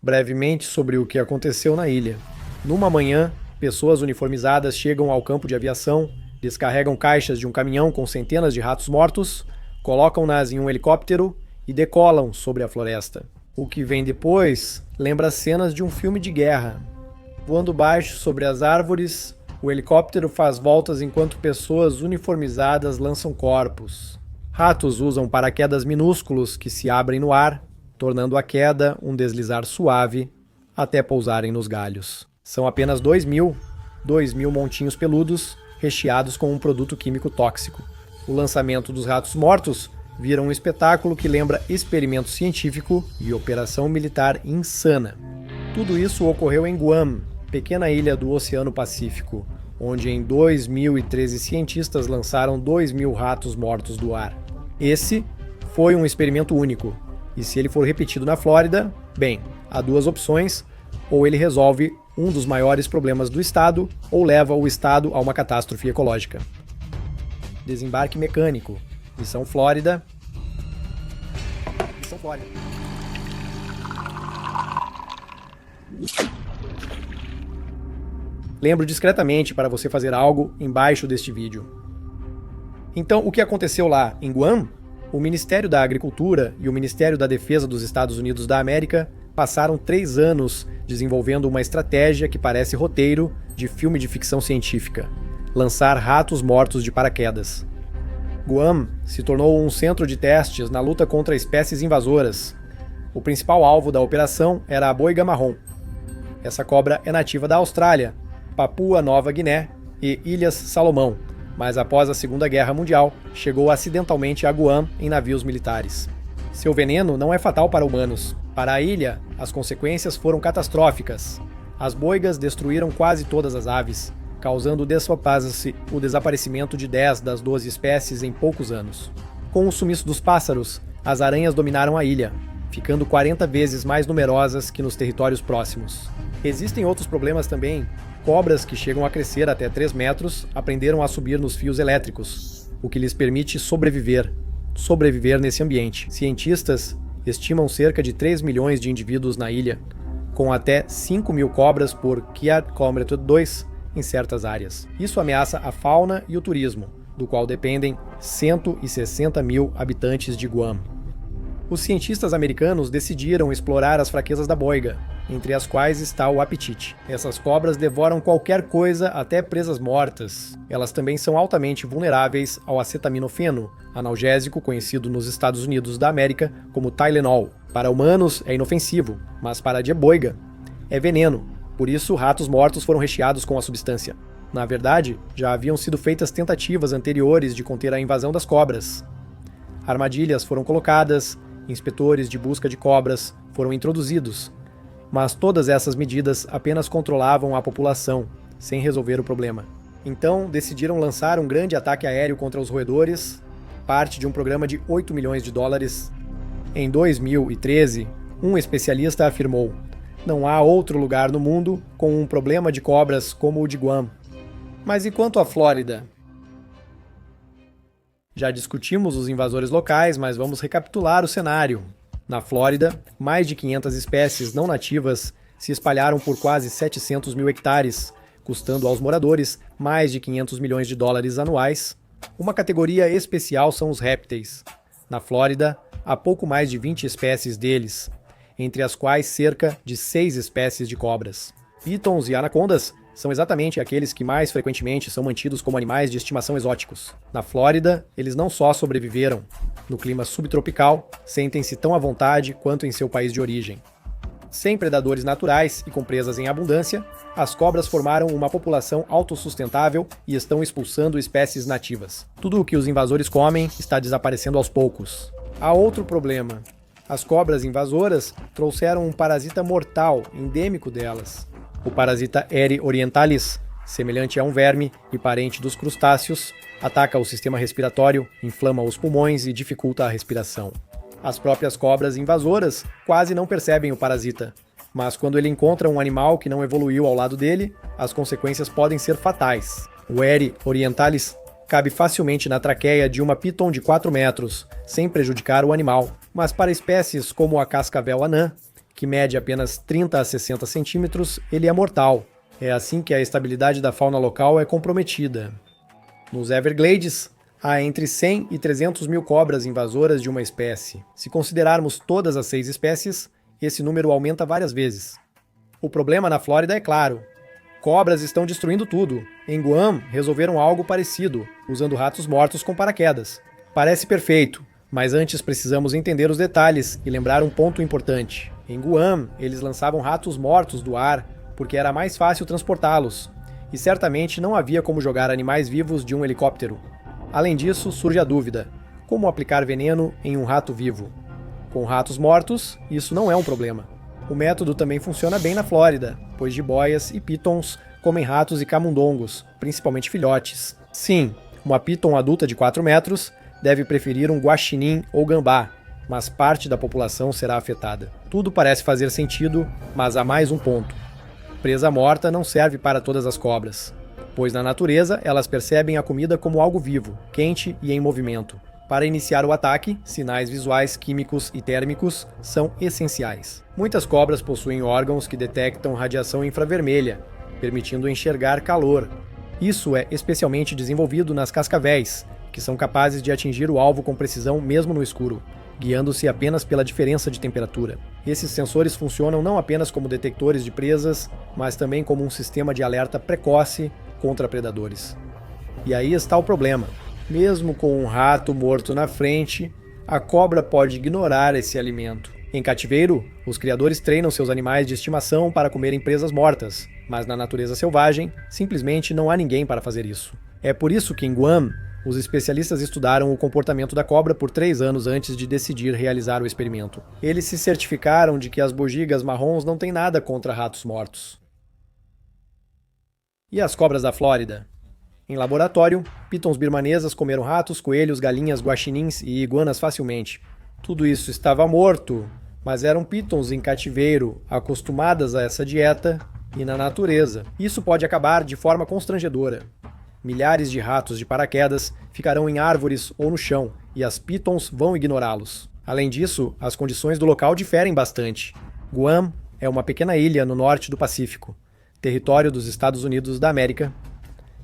Brevemente sobre o que aconteceu na ilha. Numa manhã, pessoas uniformizadas chegam ao campo de aviação, descarregam caixas de um caminhão com centenas de ratos mortos, colocam-nas em um helicóptero e decolam sobre a floresta. O que vem depois lembra cenas de um filme de guerra. Voando baixo sobre as árvores, o helicóptero faz voltas enquanto pessoas uniformizadas lançam corpos. Ratos usam paraquedas minúsculos que se abrem no ar, tornando a queda um deslizar suave até pousarem nos galhos. São apenas 2.000 montinhos peludos recheados com um produto químico tóxico. O lançamento dos ratos mortos vira um espetáculo que lembra experimento científico e operação militar insana. Tudo isso ocorreu em Guam, pequena ilha do Oceano Pacífico, onde em 2013 cientistas lançaram 2.000 ratos mortos do ar. Esse foi um experimento único, e se ele for repetido na Flórida, bem, há duas opções: ou ele resolve um dos maiores problemas do estado, ou leva o estado a uma catástrofe ecológica. Desembarque mecânico. Missão Flórida. Missão Flórida. Lembro discretamente para você fazer algo embaixo deste vídeo. Então, o que aconteceu lá em Guam? O Ministério da Agricultura e o Ministério da Defesa dos Estados Unidos da América passaram 3 anos desenvolvendo uma estratégia que parece roteiro de filme de ficção científica: lançar ratos mortos de paraquedas. Guam se tornou um centro de testes na luta contra espécies invasoras. O principal alvo da operação era a boiga marrom. Essa cobra é nativa da Austrália, Papua Nova Guiné e Ilhas Salomão, mas após a Segunda Guerra Mundial, chegou acidentalmente a Guam em navios militares. Seu veneno não é fatal para humanos. Para a ilha, as consequências foram catastróficas. As boigas destruíram quase todas as aves, causando o desaparecimento de 10 das 12 espécies em poucos anos. Com o sumiço dos pássaros, as aranhas dominaram a ilha, ficando 40 vezes mais numerosas que nos territórios próximos. Existem outros problemas também. Cobras que chegam a crescer até 3 metros aprenderam a subir nos fios elétricos, o que lhes permite sobreviver nesse ambiente. Cientistas estimam cerca de 3 milhões de indivíduos na ilha, com até 5.000 cobras por km² 2 em certas áreas. Isso ameaça a fauna e o turismo, do qual dependem 160 mil habitantes de Guam. Os cientistas americanos decidiram explorar as fraquezas da boiga, entre as quais está o apetite. Essas cobras devoram qualquer coisa, até presas mortas. Elas também são altamente vulneráveis ao acetaminofeno, analgésico conhecido nos Estados Unidos da América como Tylenol. Para humanos é inofensivo, mas para a boiga é veneno. Por isso, ratos mortos foram recheados com a substância. Na verdade, já haviam sido feitas tentativas anteriores de conter a invasão das cobras. Armadilhas foram colocadas, inspetores de busca de cobras foram introduzidos, mas todas essas medidas apenas controlavam a população, sem resolver o problema. Então, decidiram lançar um grande ataque aéreo contra os roedores, parte de um programa de 8 milhões de dólares. Em 2013, um especialista afirmou: não há outro lugar no mundo com um problema de cobras como o de Guam. Mas e quanto à Flórida? Já discutimos os invasores locais, mas vamos recapitular o cenário. Na Flórida, mais de 500 espécies não nativas se espalharam por quase 700 mil hectares, custando aos moradores mais de 500 milhões de dólares anuais. Uma categoria especial são os répteis. Na Flórida, há pouco mais de 20 espécies deles, entre as quais cerca de 6 espécies de cobras. Pitons e anacondas são exatamente aqueles que mais frequentemente são mantidos como animais de estimação exóticos. Na Flórida, eles não só sobreviveram. No clima subtropical, sentem-se tão à vontade quanto em seu país de origem. Sem predadores naturais e com presas em abundância, as cobras formaram uma população autossustentável e estão expulsando espécies nativas. Tudo o que os invasores comem está desaparecendo aos poucos. Há outro problema. As cobras invasoras trouxeram um parasita mortal, endêmico delas. O parasita Aedes orientalis, semelhante a um verme e parente dos crustáceos, ataca o sistema respiratório, inflama os pulmões e dificulta a respiração. As próprias cobras invasoras quase não percebem o parasita, mas quando ele encontra um animal que não evoluiu ao lado dele, as consequências podem ser fatais. O Aedes orientalis cabe facilmente na traqueia de uma piton de 4 metros, sem prejudicar o animal, mas para espécies como a cascavel anã, que mede apenas 30 a 60 centímetros, ele é mortal. É assim que a estabilidade da fauna local é comprometida. Nos Everglades, há entre 100 e 300 mil cobras invasoras de uma espécie. Se considerarmos todas as 6 espécies, esse número aumenta várias vezes. O problema na Flórida é claro. Cobras estão destruindo tudo. Em Guam, resolveram algo parecido, usando ratos mortos com paraquedas. Parece perfeito, mas antes precisamos entender os detalhes e lembrar um ponto importante. Em Guam, eles lançavam ratos mortos do ar porque era mais fácil transportá-los, e certamente não havia como jogar animais vivos de um helicóptero. Além disso, surge a dúvida: como aplicar veneno em um rato vivo? Com ratos mortos, isso não é um problema. O método também funciona bem na Flórida, pois jiboias e pitons comem ratos e camundongos, principalmente filhotes. Sim, uma piton adulta de 4 metros deve preferir um guaxinim ou gambá, mas parte da população será afetada. Tudo parece fazer sentido, mas há mais um ponto. Presa morta não serve para todas as cobras, pois na natureza elas percebem a comida como algo vivo, quente e em movimento. Para iniciar o ataque, sinais visuais, químicos e térmicos são essenciais. Muitas cobras possuem órgãos que detectam radiação infravermelha, permitindo enxergar calor. Isso é especialmente desenvolvido nas cascavéis, que são capazes de atingir o alvo com precisão mesmo no escuro, guiando-se apenas pela diferença de temperatura. Esses sensores funcionam não apenas como detectores de presas, mas também como um sistema de alerta precoce contra predadores. E aí está o problema. Mesmo com um rato morto na frente, a cobra pode ignorar esse alimento. Em cativeiro, os criadores treinam seus animais de estimação para comerem presas mortas, mas na natureza selvagem, simplesmente não há ninguém para fazer isso. É por isso que em Guam, os especialistas estudaram o comportamento da cobra por 3 anos antes de decidir realizar o experimento. Eles se certificaram de que as bugigas marrons não têm nada contra ratos mortos. E as cobras da Flórida? Em laboratório, pitons birmanesas comeram ratos, coelhos, galinhas, guaxinins e iguanas facilmente. Tudo isso estava morto, mas eram pitons em cativeiro, acostumadas a essa dieta e na natureza. Isso pode acabar de forma constrangedora. Milhares de ratos de paraquedas ficarão em árvores ou no chão, e as pitons vão ignorá-los. Além disso, as condições do local diferem bastante. Guam é uma pequena ilha no norte do Pacífico, território dos Estados Unidos da América.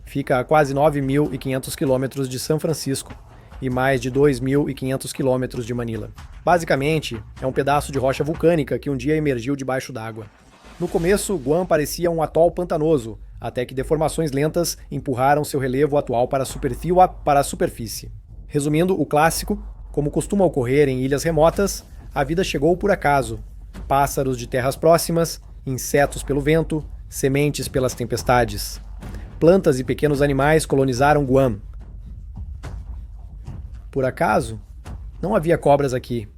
Fica a quase 9.500 quilômetros de São Francisco e mais de 2.500 quilômetros de Manila. Basicamente, é um pedaço de rocha vulcânica que um dia emergiu debaixo d'água. No começo, Guam parecia um atol pantanoso, até que deformações lentas empurraram seu relevo atual para a superfície. Resumindo o clássico, como costuma ocorrer em ilhas remotas, a vida chegou por acaso. Pássaros de terras próximas, insetos pelo vento, sementes pelas tempestades. Plantas e pequenos animais colonizaram Guam. Por acaso, não havia cobras aqui.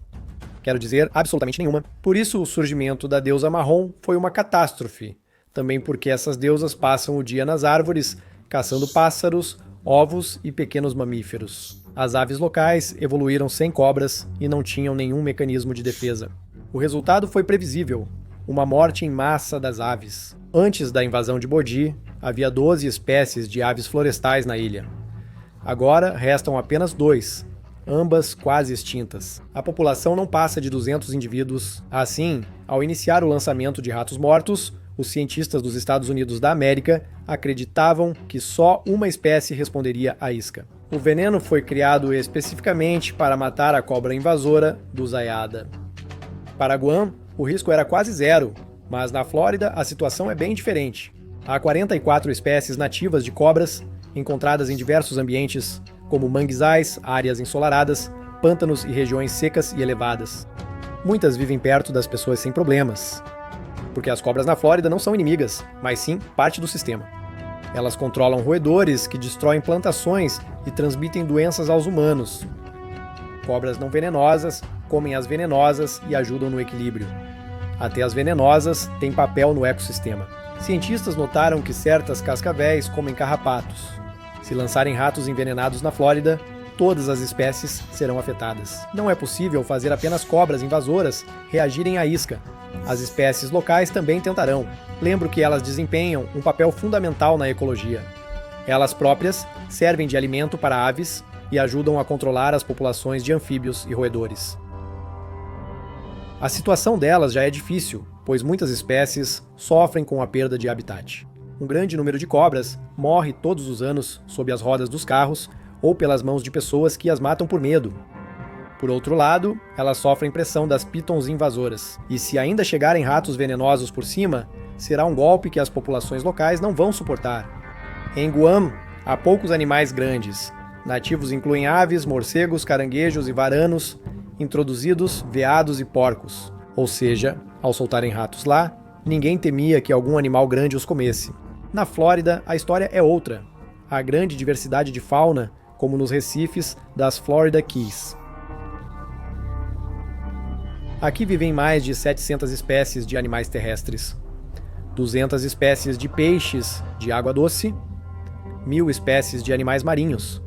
Quero dizer, absolutamente nenhuma. Por isso, o surgimento da deusa marrom foi uma catástrofe. Também porque essas deusas passam o dia nas árvores, caçando pássaros, ovos e pequenos mamíferos. As aves locais evoluíram sem cobras e não tinham nenhum mecanismo de defesa. O resultado foi previsível: uma morte em massa das aves. Antes da invasão de Bodhi, havia 12 espécies de aves florestais na ilha. Agora restam apenas 2, ambas quase extintas. A população não passa de 200 indivíduos. Assim, ao iniciar o lançamento de ratos mortos, os cientistas dos Estados Unidos da América acreditavam que só uma espécie responderia à isca. O veneno foi criado especificamente para matar a cobra invasora do Zayada. Para Guam, o risco era quase zero, mas na Flórida a situação é bem diferente. Há 44 espécies nativas de cobras, encontradas em diversos ambientes, como manguezais, áreas ensolaradas, pântanos e regiões secas e elevadas. Muitas vivem perto das pessoas sem problemas, porque as cobras na Flórida não são inimigas, mas sim parte do sistema. Elas controlam roedores que destroem plantações e transmitem doenças aos humanos. Cobras não venenosas comem as venenosas e ajudam no equilíbrio. Até as venenosas têm papel no ecossistema. Cientistas notaram que certas cascavéis comem carrapatos. Se lançarem ratos envenenados na Flórida, todas as espécies serão afetadas. Não é possível fazer apenas cobras invasoras reagirem à isca. As espécies locais também tentarão. Lembro que elas desempenham um papel fundamental na ecologia. Elas próprias servem de alimento para aves e ajudam a controlar as populações de anfíbios e roedores. A situação delas já é difícil, pois muitas espécies sofrem com a perda de habitat. Um grande número de cobras morre todos os anos sob as rodas dos carros ou pelas mãos de pessoas que as matam por medo. Por outro lado, elas sofrem pressão das pitons invasoras, e se ainda chegarem ratos venenosos por cima, será um golpe que as populações locais não vão suportar. Em Guam, há poucos animais grandes. Nativos incluem aves, morcegos, caranguejos e varanos, introduzidos, veados e porcos. Ou seja, ao soltarem ratos lá, ninguém temia que algum animal grande os comesse. Na Flórida, a história é outra. Há grande diversidade de fauna, como nos recifes das Florida Keys. Aqui vivem mais de 700 espécies de animais terrestres, 200 espécies de peixes de água doce, 1.000 espécies de animais marinhos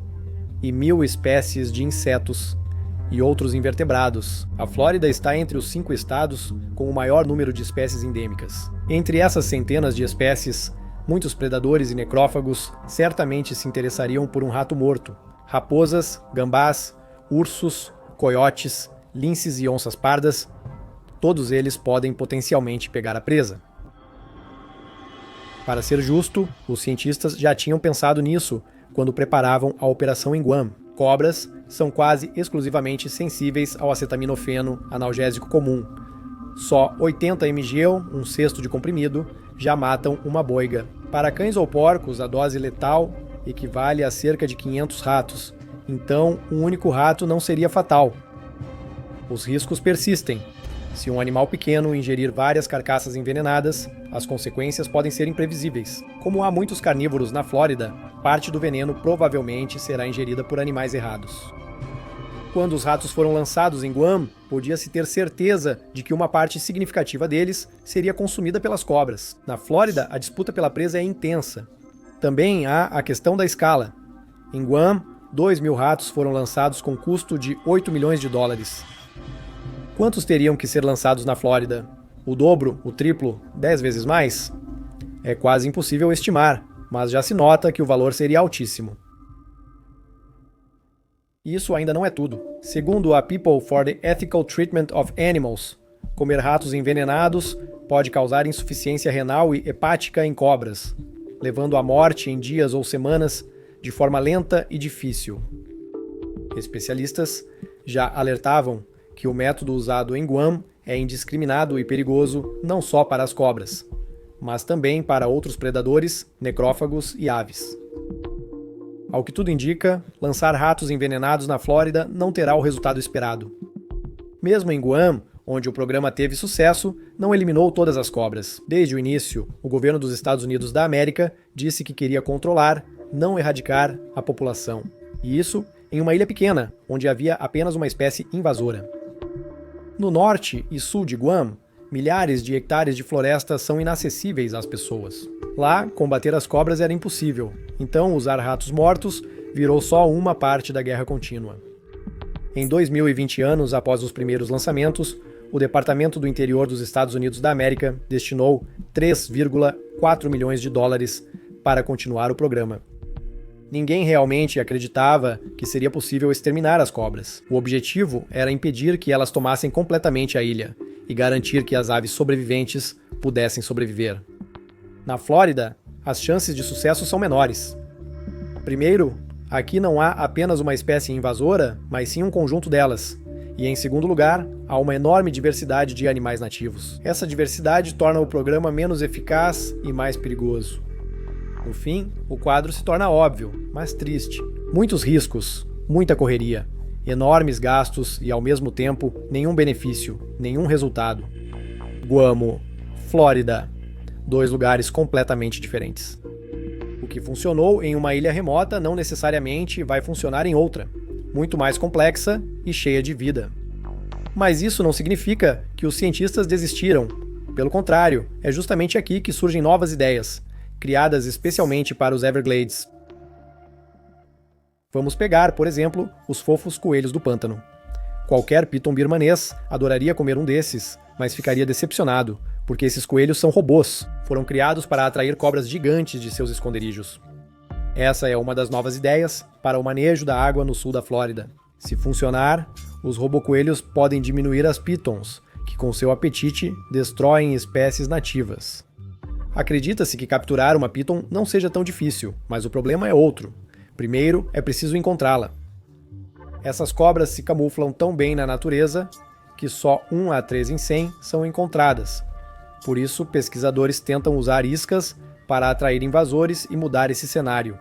e 1.000 espécies de insetos e outros invertebrados. A Flórida está entre os 5 estados com o maior número de espécies endêmicas. Entre essas centenas de espécies, muitos predadores e necrófagos certamente se interessariam por um rato morto. Raposas, gambás, ursos, coiotes, linces e onças pardas, todos eles podem potencialmente pegar a presa. Para ser justo, os cientistas já tinham pensado nisso quando preparavam a operação em Guam. Cobras são quase exclusivamente sensíveis ao acetaminofeno, analgésico comum. Só 80 mg, um cesto de comprimido, já matam uma boiga. Para cães ou porcos, a dose letal equivale a cerca de 500 ratos, então um único rato não seria fatal. Os riscos persistem. Se um animal pequeno ingerir várias carcaças envenenadas, as consequências podem ser imprevisíveis. Como há muitos carnívoros na Flórida, parte do veneno provavelmente será ingerida por animais errados. Quando os ratos foram lançados em Guam, podia-se ter certeza de que uma parte significativa deles seria consumida pelas cobras. Na Flórida, a disputa pela presa é intensa. Também há a questão da escala. Em Guam, 2.000 ratos foram lançados com custo de $8 milhões. Quantos teriam que ser lançados na Flórida? O dobro, o triplo, 10 vezes mais? É quase impossível estimar, mas já se nota que o valor seria altíssimo. Isso ainda não é tudo. Segundo a People for the Ethical Treatment of Animals, comer ratos envenenados pode causar insuficiência renal e hepática em cobras, levando à morte em dias ou semanas de forma lenta e difícil. Especialistas já alertavam que o método usado em Guam é indiscriminado e perigoso não só para as cobras, mas também para outros predadores, necrófagos e aves. Ao que tudo indica, lançar ratos envenenados na Flórida não terá o resultado esperado. Mesmo em Guam, onde o programa teve sucesso, não eliminou todas as cobras. Desde o início, o governo dos Estados Unidos da América disse que queria controlar, não erradicar, a população. E isso em uma ilha pequena, onde havia apenas uma espécie invasora. No norte e sul de Guam, milhares de hectares de floresta são inacessíveis às pessoas. Lá, combater as cobras era impossível, então usar ratos mortos virou só uma parte da guerra contínua. Em 2020 anos após os primeiros lançamentos, o Departamento do Interior dos Estados Unidos da América destinou $3,4 milhões para continuar o programa. Ninguém realmente acreditava que seria possível exterminar as cobras. O objetivo era impedir que elas tomassem completamente a ilha e garantir que as aves sobreviventes pudessem sobreviver. Na Flórida, as chances de sucesso são menores. Primeiro, aqui não há apenas uma espécie invasora, mas sim um conjunto delas. E em segundo lugar, há uma enorme diversidade de animais nativos. Essa diversidade torna o programa menos eficaz e mais perigoso. No fim, o quadro se torna óbvio, mas triste. Muitos riscos, muita correria, enormes gastos e, ao mesmo tempo, nenhum benefício, nenhum resultado. Guam, Flórida. 2 lugares completamente diferentes. O que funcionou em uma ilha remota não necessariamente vai funcionar em outra, muito mais complexa e cheia de vida. Mas isso não significa que os cientistas desistiram. Pelo contrário, é justamente aqui que surgem novas ideias, criadas especialmente para os Everglades. Vamos pegar, por exemplo, os fofos coelhos do pântano. Qualquer piton birmanês adoraria comer um desses, mas ficaria decepcionado, porque esses coelhos são robôs, foram criados para atrair cobras gigantes de seus esconderijos. Essa é uma das novas ideias para o manejo da água no sul da Flórida. Se funcionar, os robocoelhos podem diminuir as pitons, que com seu apetite destroem espécies nativas. Acredita-se que capturar uma piton não seja tão difícil, mas o problema é outro. Primeiro, é preciso encontrá-la. Essas cobras se camuflam tão bem na natureza que só 1 a 3 em 100 são encontradas. Por isso, pesquisadores tentam usar iscas para atrair invasores e mudar esse cenário.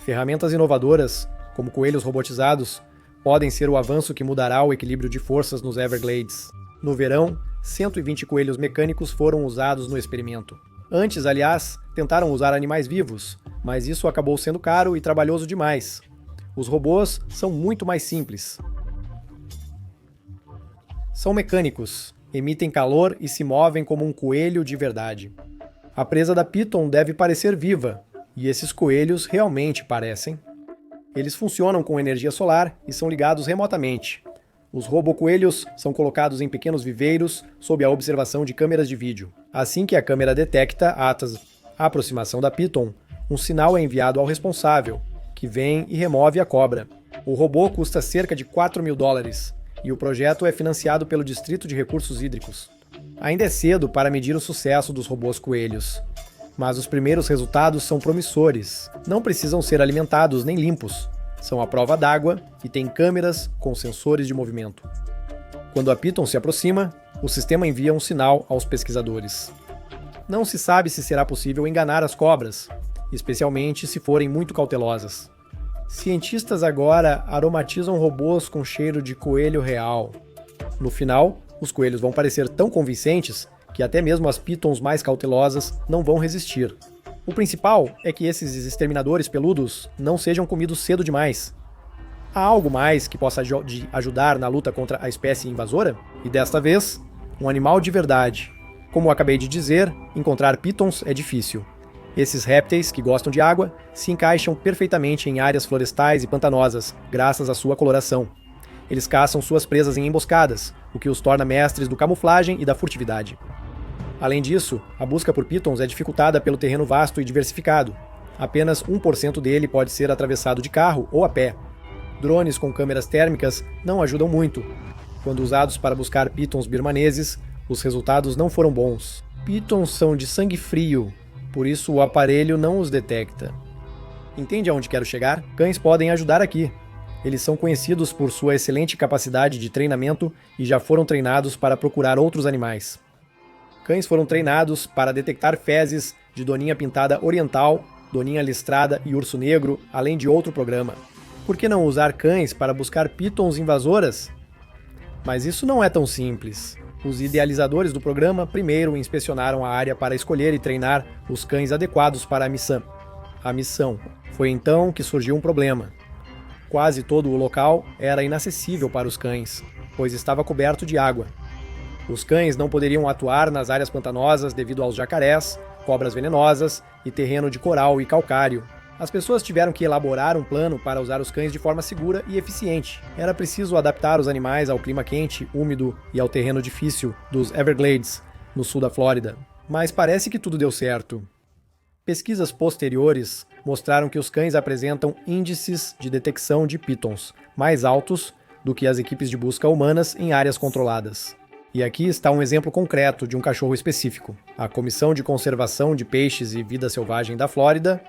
Ferramentas inovadoras, como coelhos robotizados, podem ser o avanço que mudará o equilíbrio de forças nos Everglades. No verão, 120 coelhos mecânicos foram usados no experimento. Antes, aliás, tentaram usar animais vivos, mas isso acabou sendo caro e trabalhoso demais. Os robôs são muito mais simples. São mecânicos, emitem calor e se movem como um coelho de verdade. A presa da piton deve parecer viva, e esses coelhos realmente parecem. Eles funcionam com energia solar e são ligados remotamente. Os robocoelhos são colocados em pequenos viveiros sob a observação de câmeras de vídeo. Assim que a câmera detecta a aproximação da piton, um sinal é enviado ao responsável, que vem e remove a cobra. O robô custa cerca de $4.000 e o projeto é financiado pelo Distrito de Recursos Hídricos. Ainda é cedo para medir o sucesso dos robôs coelhos, mas os primeiros resultados são promissores. Não precisam ser alimentados nem limpos. São à prova d'água e têm câmeras com sensores de movimento. Quando a piton se aproxima, o sistema envia um sinal aos pesquisadores. Não se sabe se será possível enganar as cobras, especialmente se forem muito cautelosas. Cientistas agora aromatizam robôs com cheiro de coelho real. No final, os coelhos vão parecer tão convincentes que até mesmo as pitons mais cautelosas não vão resistir. O principal é que esses exterminadores peludos não sejam comidos cedo demais. Há algo mais que possa ajudar na luta contra a espécie invasora? E desta vez, um animal de verdade. Como acabei de dizer, encontrar pitons é difícil. Esses répteis, que gostam de água, se encaixam perfeitamente em áreas florestais e pantanosas, graças à sua coloração. Eles caçam suas presas em emboscadas, o que os torna mestres do camuflagem e da furtividade. Além disso, a busca por pitons é dificultada pelo terreno vasto e diversificado. Apenas 1% dele pode ser atravessado de carro ou a pé. Drones com câmeras térmicas não ajudam muito. Quando usados para buscar pitons birmaneses, os resultados não foram bons. Pitons são de sangue frio, por isso o aparelho não os detecta. Entende aonde quero chegar? Cães podem ajudar aqui. Eles são conhecidos por sua excelente capacidade de treinamento e já foram treinados para procurar outros animais. Cães foram treinados para detectar fezes de doninha pintada oriental, doninha listrada e urso negro, além de outro programa. Por que não usar cães para buscar pitons invasoras? Mas isso não é tão simples. Os idealizadores do programa primeiro inspecionaram a área para escolher e treinar os cães adequados para a missão. Foi então que surgiu um problema. Quase todo o local era inacessível para os cães, pois estava coberto de água. Os cães não poderiam atuar nas áreas pantanosas devido aos jacarés, cobras venenosas e terreno de coral e calcário. As pessoas tiveram que elaborar um plano para usar os cães de forma segura e eficiente. Era preciso adaptar os animais ao clima quente, úmido e ao terreno difícil dos Everglades, no sul da Flórida. Mas parece que tudo deu certo. Pesquisas posteriores mostraram que os cães apresentam índices de detecção de pitons mais altos do que as equipes de busca humanas em áreas controladas. E aqui está um exemplo concreto de um cachorro específico. A Comissão de Conservação de Peixes e Vida Selvagem da Flórida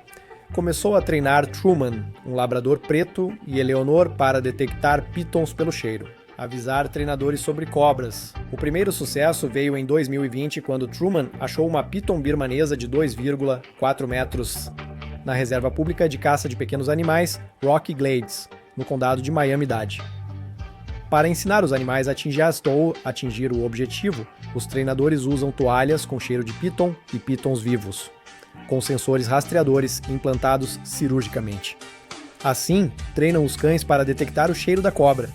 começou a treinar Truman, um labrador preto, e Eleonor para detectar pitons pelo cheiro. Avisar treinadores sobre cobras. O primeiro sucesso veio em 2020, quando Truman achou uma piton birmanesa de 2,4 metros na reserva pública de caça de pequenos animais Rocky Glades, no condado de Miami-Dade. Para ensinar os animais a atingir o objetivo, os treinadores usam toalhas com cheiro de piton e pitons vivos, com sensores rastreadores implantados cirurgicamente. Assim, treinam os cães para detectar o cheiro da cobra.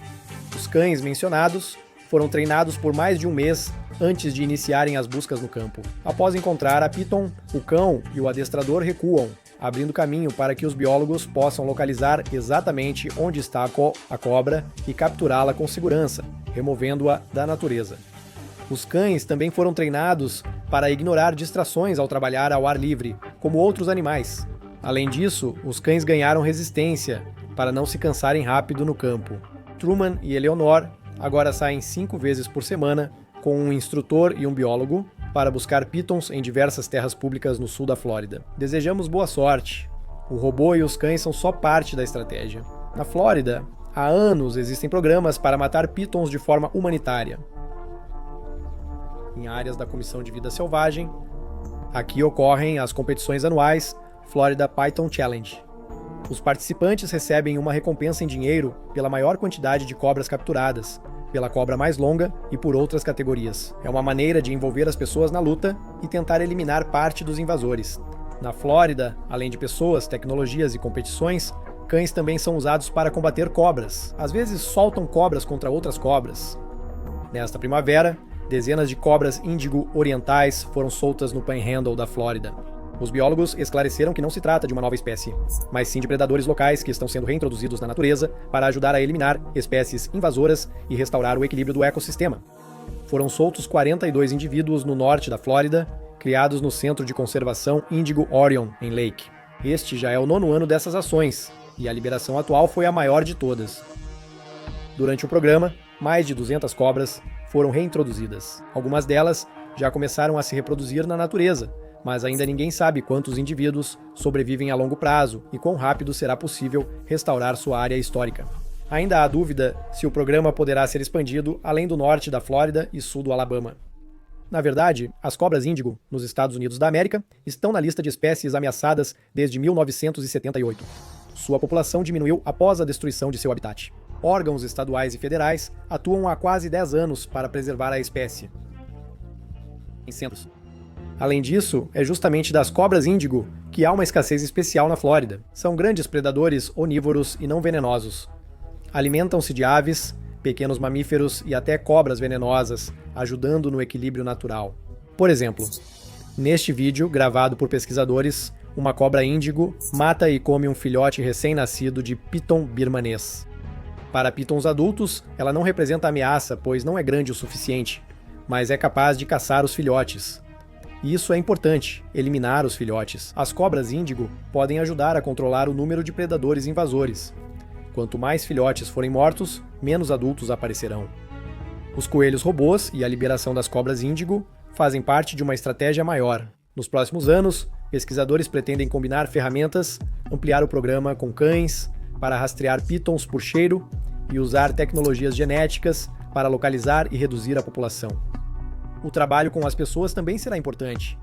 Os cães mencionados foram treinados por mais de um mês antes de iniciarem as buscas no campo. Após encontrar a piton, o cão e o adestrador recuam, abrindo caminho para que os biólogos possam localizar exatamente onde está a cobra e capturá-la com segurança, removendo-a da natureza. Os cães também foram treinados para ignorar distrações ao trabalhar ao ar livre, como outros animais. Além disso, os cães ganharam resistência para não se cansarem rápido no campo. Truman e Eleonor agora saem 5 vezes por semana com um instrutor e um biólogo para buscar pitons em diversas terras públicas no sul da Flórida. Desejamos boa sorte. O robô e os cães são só parte da estratégia. Na Flórida, há anos existem programas para matar pitons de forma humanitária. Em áreas da Comissão de Vida Selvagem, aqui ocorrem as competições anuais Florida Python Challenge. Os participantes recebem uma recompensa em dinheiro pela maior quantidade de cobras capturadas, pela cobra mais longa e por outras categorias. É uma maneira de envolver as pessoas na luta e tentar eliminar parte dos invasores. Na Flórida, além de pessoas, tecnologias e competições, cães também são usados para combater cobras. Às vezes soltam cobras contra outras cobras. Nesta primavera, dezenas de cobras índigo orientais foram soltas no Panhandle da Flórida. Os biólogos esclareceram que não se trata de uma nova espécie, mas sim de predadores locais que estão sendo reintroduzidos na natureza para ajudar a eliminar espécies invasoras e restaurar o equilíbrio do ecossistema. Foram soltos 42 indivíduos no norte da Flórida, criados no Centro de Conservação Índigo Orion, em Lake. Este já é o 9º ano dessas ações, e a liberação atual foi a maior de todas. Durante o programa, mais de 200 cobras foram reintroduzidas. Algumas delas já começaram a se reproduzir na natureza, mas ainda ninguém sabe quantos indivíduos sobrevivem a longo prazo e quão rápido será possível restaurar sua área histórica. Ainda há dúvida se o programa poderá ser expandido além do norte da Flórida e sul do Alabama. Na verdade, as cobras índigo, nos Estados Unidos da América, estão na lista de espécies ameaçadas desde 1978. Sua população diminuiu após a destruição de seu habitat. Órgãos estaduais e federais atuam há quase 10 anos para preservar a espécie. Em centros. Além disso, é justamente das cobras índigo que há uma escassez especial na Flórida. São grandes predadores onívoros e não venenosos. Alimentam-se de aves, pequenos mamíferos e até cobras venenosas, ajudando no equilíbrio natural. Por exemplo, neste vídeo, gravado por pesquisadores, uma cobra índigo mata e come um filhote recém-nascido de piton birmanês. Para pitons adultos, ela não representa ameaça, pois não é grande o suficiente, mas é capaz de caçar os filhotes. E isso é importante, eliminar os filhotes. As cobras índigo podem ajudar a controlar o número de predadores invasores. Quanto mais filhotes forem mortos, menos adultos aparecerão. Os coelhos robôs e a liberação das cobras índigo fazem parte de uma estratégia maior. Nos próximos anos, pesquisadores pretendem combinar ferramentas, ampliar o programa com cães, para rastrear pitons por cheiro e usar tecnologias genéticas para localizar e reduzir a população. O trabalho com as pessoas também será importante.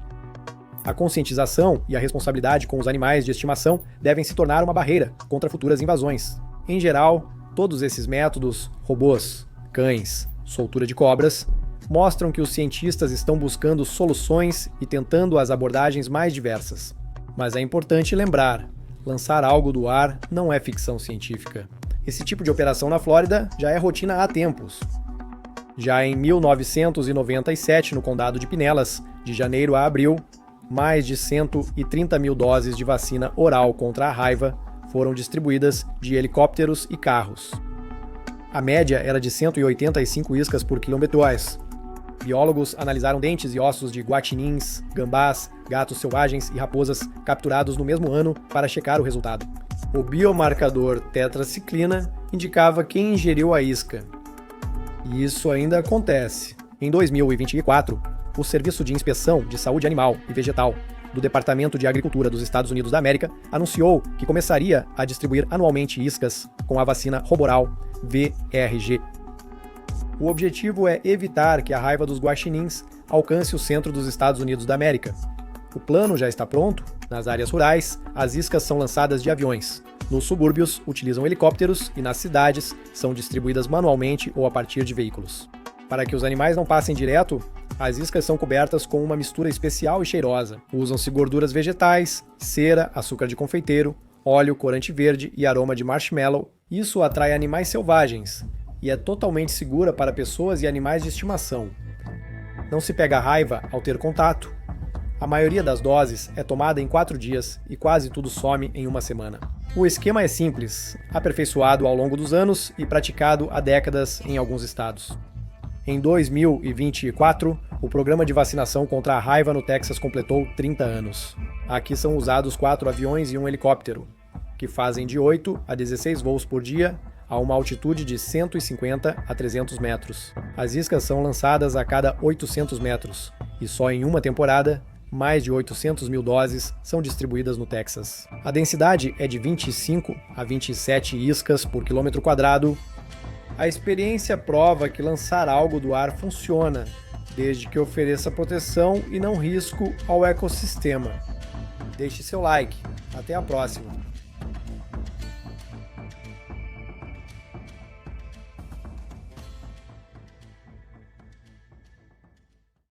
A conscientização e a responsabilidade com os animais de estimação devem se tornar uma barreira contra futuras invasões. Em geral, todos esses métodos, robôs, cães, soltura de cobras, mostram que os cientistas estão buscando soluções e tentando as abordagens mais diversas. Mas é importante lembrar, lançar algo do ar não é ficção científica. Esse tipo de operação na Flórida já é rotina há tempos. Já em 1997, no condado de Pinellas, de janeiro a abril, mais de 130 mil doses de vacina oral contra a raiva foram distribuídas de helicópteros e carros. A média era de 185 iscas por quilômetro-hora. Biólogos analisaram dentes e ossos de guaxinins, gambás, gatos selvagens e raposas capturados no mesmo ano para checar o resultado. O biomarcador tetraciclina indicava quem ingeriu a isca. E isso ainda acontece. Em 2024, o Serviço de Inspeção de Saúde Animal e Vegetal do Departamento de Agricultura dos Estados Unidos da América anunciou que começaria a distribuir anualmente iscas com a vacina Roboral VRG. O objetivo é evitar que a raiva dos guaxinins alcance o centro dos Estados Unidos da América. O plano já está pronto. Nas áreas rurais, as iscas são lançadas de aviões. Nos subúrbios, utilizam helicópteros e nas cidades, são distribuídas manualmente ou a partir de veículos. Para que os animais não passem direto, as iscas são cobertas com uma mistura especial e cheirosa. Usam-se gorduras vegetais, cera, açúcar de confeiteiro, óleo, corante verde e aroma de marshmallow. Isso atrai animais selvagens e é totalmente segura para pessoas e animais de estimação. Não se pega raiva ao ter contato. A maioria das doses é tomada em 4 dias e quase tudo some em uma semana. O esquema é simples, aperfeiçoado ao longo dos anos e praticado há décadas em alguns estados. Em 2024, o programa de vacinação contra a raiva no Texas completou 30 anos. Aqui são usados 4 aviões e um helicóptero, que fazem de 8 a 16 voos por dia, a uma altitude de 150 a 300 metros. As iscas são lançadas a cada 800 metros, e só em uma temporada, mais de 800 mil doses são distribuídas no Texas. A densidade é de 25 a 27 iscas por quilômetro quadrado. A experiência prova que lançar algo do ar funciona, desde que ofereça proteção e não risco ao ecossistema. Deixe seu like. Até a próxima!